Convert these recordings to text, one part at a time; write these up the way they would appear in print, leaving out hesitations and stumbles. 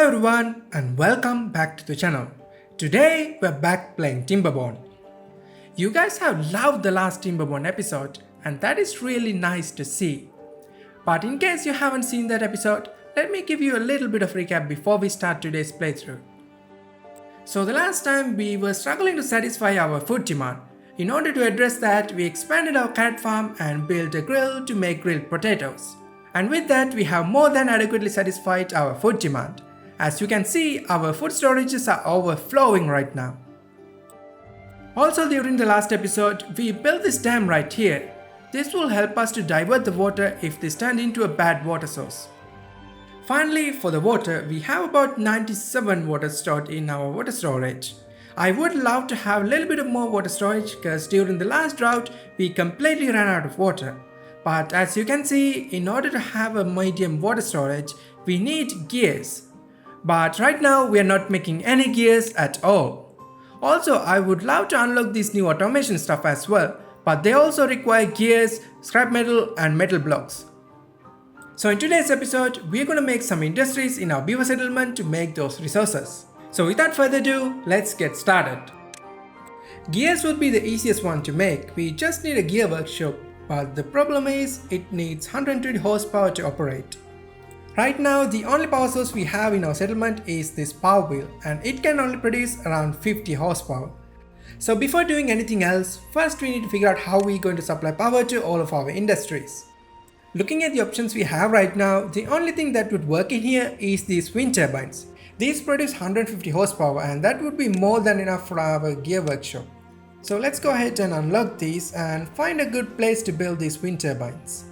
Hello everyone and welcome back to the channel. Today we're back playing Timberborn. You guys have loved the last Timberborn episode and that is really nice to see. But in case you haven't seen that episode, let me give you a little bit of recap before we start today's playthrough. So the last time we were struggling to satisfy our food demand. In order to address that, we expanded our carrot farm and built a grill to make grilled potatoes. And with that, we have more than adequately satisfied our food demand. As you can see, our food storages are overflowing right now. Also during the last episode, we built this dam right here. This will help us to divert the water if this turned into a bad water source. Finally, for the water, we have about 97 water stored in our water storage. I would love to have a little bit of more water storage because during the last drought, we completely ran out of water. But as you can see, in order to have a medium water storage, we need gears. But right now we are not making any gears at all. Also, I would love to unlock these new automation stuff as well, but they also require gears, scrap metal and metal blocks. So in today's episode, we are going to make some industries in our beaver settlement to make those resources. So without further ado, let's get started. Gears would be the easiest one to make. We just need a gear workshop, but the problem is it needs 120 horsepower to operate. Right now, the only power source we have in our settlement is this power wheel and it can only produce around 50 horsepower. So before doing anything else, first we need to figure out how we're going to supply power to all of our industries. Looking at the options we have right now, the only thing that would work in here is these wind turbines. These produce 150 horsepower and that would be more than enough for our gear workshop. So let's go ahead and unlock these and find a good place to build these wind turbines.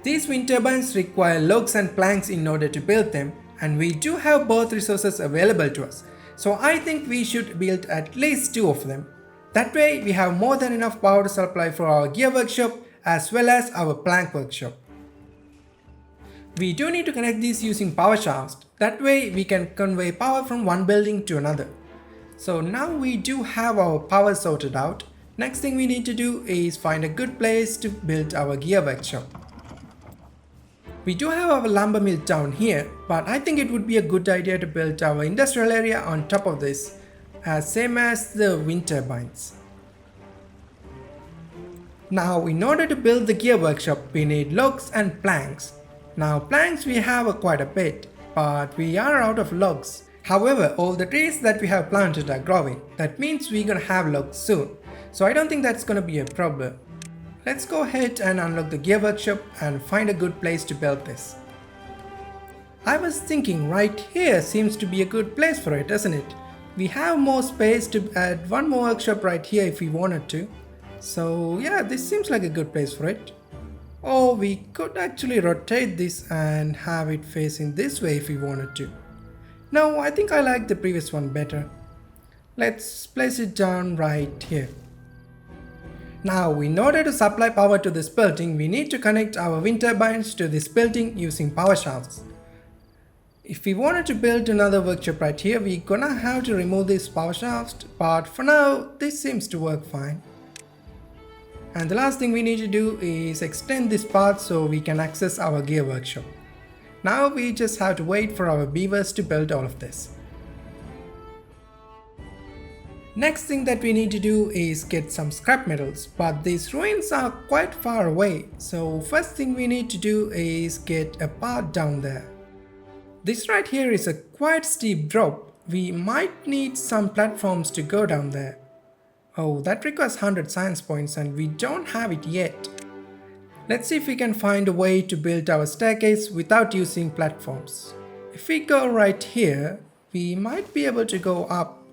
These wind turbines require logs and planks in order to build them, and we do have both resources available to us. So I think we should build at least 2 of them. That way we have more than enough power to supply for our gear workshop as well as our plank workshop. We do need to connect these using power shafts. That way we can convey power from one building to another. So now we do have our power sorted out. Next thing we need to do is find a good place to build our gear workshop. We do have our lumber mill down here, but I think it would be a good idea to build our industrial area on top of this, as same as the wind turbines. Now in order to build the gear workshop, we need logs and planks. Now planks we have quite a bit, but we are out of logs. However, all the trees that we have planted are growing. That means we're gonna have logs soon. So I don't think that's gonna be a problem. Let's go ahead and unlock the gear workshop and find a good place to build this. I was thinking right here seems to be a good place for it, doesn't it? We have more space to add one more workshop right here if we wanted to. So yeah, this seems like a good place for it. Or we could actually rotate this and have it facing this way if we wanted to. No, I think I like the previous one better. Let's place it down right here. Now, in order to supply power to this building, we need to connect our wind turbines to this building using power shafts. If we wanted to build another workshop right here, we're gonna have to remove these power shafts, but for now, this seems to work fine. And the last thing we need to do is extend this path so we can access our gear workshop. Now we just have to wait for our beavers to build all of this. Next thing that we need to do is get some scrap metals, but these ruins are quite far away, so first thing we need to do is get a path down there. This right here is a quite steep drop. We might need some platforms to go down there. Oh, that requires 100 science points and we don't have it yet. Let's see if we can find a way to build our staircase without using platforms. If we go right here, we might be able to go up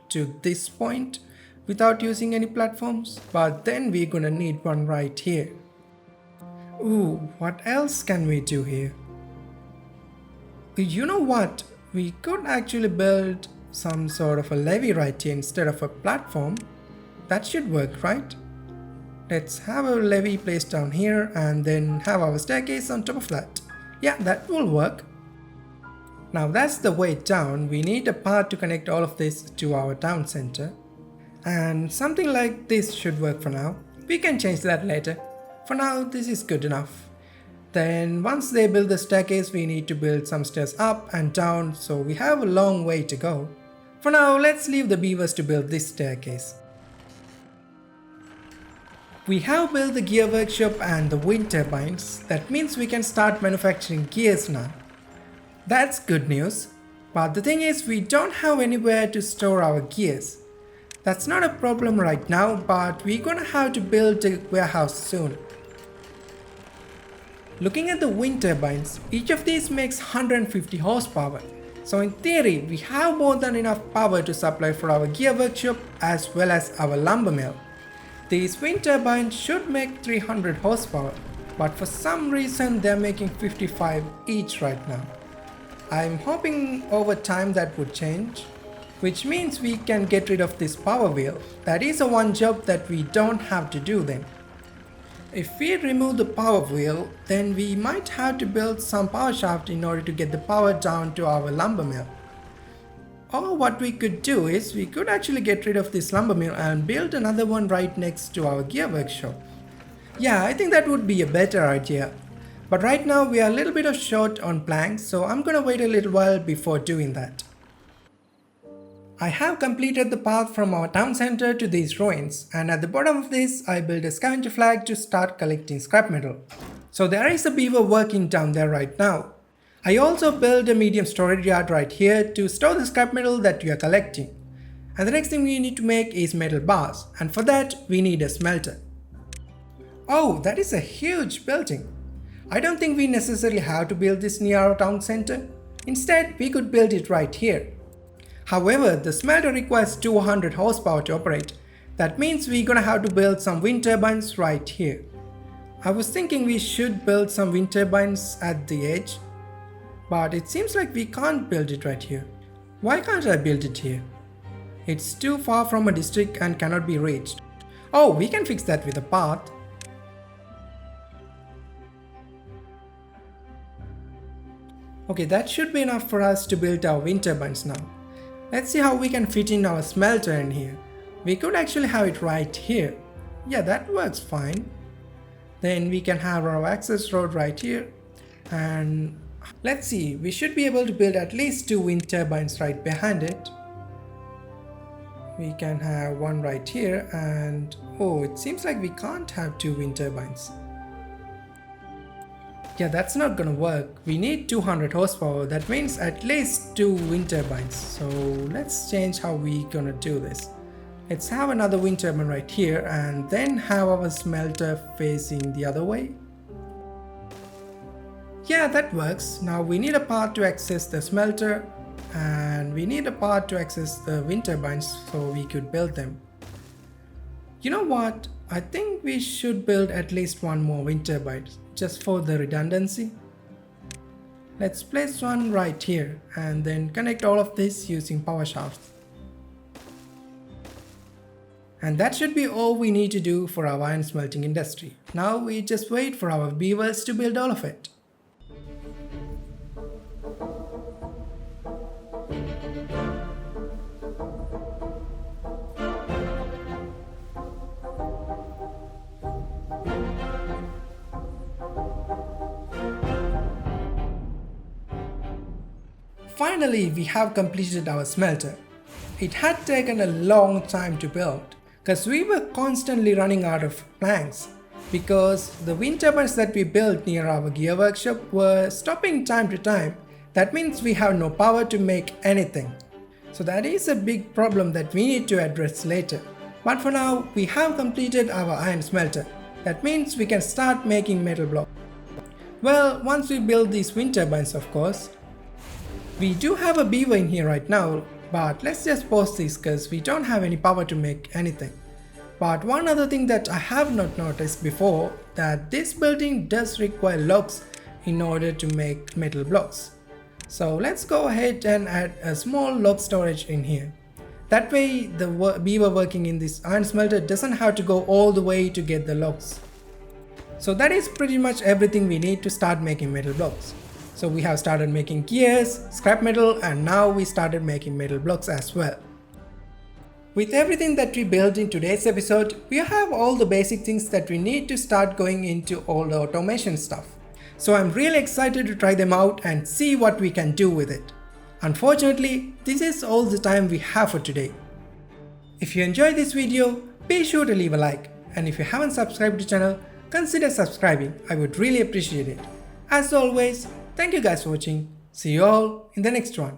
to this point without using any platforms, but then we're gonna need one right here. Ooh, what else can we do here? You know what? We could actually build some sort of a levee right here instead of a platform. That should work, right? Let's have a levee placed down here and then have our staircase on top of that. Yeah, that will work. Now that's the way down. We need a path to connect all of this to our town center. And something like this should work for now. We can change that later. For now, this is good enough. Then once they build the staircase, we need to build some stairs up and down, so we have a long way to go. For now, let's leave the beavers to build this staircase. We have built the gear workshop and the wind turbines. That means we can start manufacturing gears now. That's good news. But the thing is, we don't have anywhere to store our gears. That's not a problem right now, but we're gonna have to build a warehouse soon. Looking at the wind turbines, each of these makes 150 horsepower. So in theory, we have more than enough power to supply for our gear workshop as well as our lumber mill. These wind turbines should make 300 horsepower, but for some reason they're making 55 each right now. I'm hoping over time that would change, which means we can get rid of this power wheel. That is a one job that we don't have to do then. If we remove the power wheel, then we might have to build some power shaft in order to get the power down to our lumber mill. Or what we could do is, we could actually get rid of this lumber mill and build another one right next to our gear workshop. Yeah, I think that would be a better idea. But right now we are a little bit short on planks, so I'm gonna wait a little while before doing that. I have completed the path from our town center to these ruins, and at the bottom of this I built a scavenger flag to start collecting scrap metal. So there is a beaver working down there right now. I also built a medium storage yard right here to store the scrap metal that we are collecting. And the next thing we need to make is metal bars, and for that we need a smelter. Oh, that is a huge building. I don't think we necessarily have to build this near our town center. Instead, we could build it right here. However, the smelter requires 200 horsepower to operate. That means we're gonna have to build some wind turbines right here. I was thinking we should build some wind turbines at the edge, but it seems like we can't build it right here. Why can't I build it here? It's too far from a district and cannot be reached. Oh, we can fix that with a path. Okay, that should be enough for us to build our wind turbines now. Let's see how we can fit in our smelter in here. We could actually have it right here. Yeah, that works fine. Then we can have our access road right here. And let's see, we should be able to build at least 2 wind turbines right behind it. We can have one right here, and oh, it seems like we can't have 2 wind turbines. Yeah, that's not gonna work. We need 200 horsepower. That means at least 2 wind turbines. So let's change how we gonna do this. Let's have another wind turbine right here and then have our smelter facing the other way. Yeah, that works. Now we need a path to access the smelter and we need a path to access the wind turbines so we could build them. You know what? I think we should build at least one more wind turbine just for the redundancy. Let's place one right here and then connect all of this using power shafts. And that should be all we need to do for our iron smelting industry. Now we just wait for our beavers to build all of it. Finally, we have completed our smelter. It had taken a long time to build because we were constantly running out of planks because the wind turbines that we built near our gear workshop were stopping time to time. That means we have no power to make anything. So that is a big problem that we need to address later. But for now, we have completed our iron smelter. That means we can start making metal blocks. Well, once we build these wind turbines, of course. We do have a beaver in here right now, but let's just pause this because we don't have any power to make anything. But one other thing that I have not noticed before, that this building does require logs in order to make metal blocks. So let's go ahead and add a small log storage in here. That way the beaver working in this iron smelter doesn't have to go all the way to get the logs. So that is pretty much everything we need to start making metal blocks. So we have started making gears, scrap metal, and now we started making metal blocks as well. With everything that we built in today's episode, we have all the basic things that we need to start going into all the automation stuff. So I'm really excited to try them out and see what we can do with it. Unfortunately, this is all the time we have for today. If you enjoyed this video, be sure to leave a like, and if you haven't subscribed to the channel, consider subscribing. I would really appreciate it. As always, thank you guys for watching. See you all in the next one.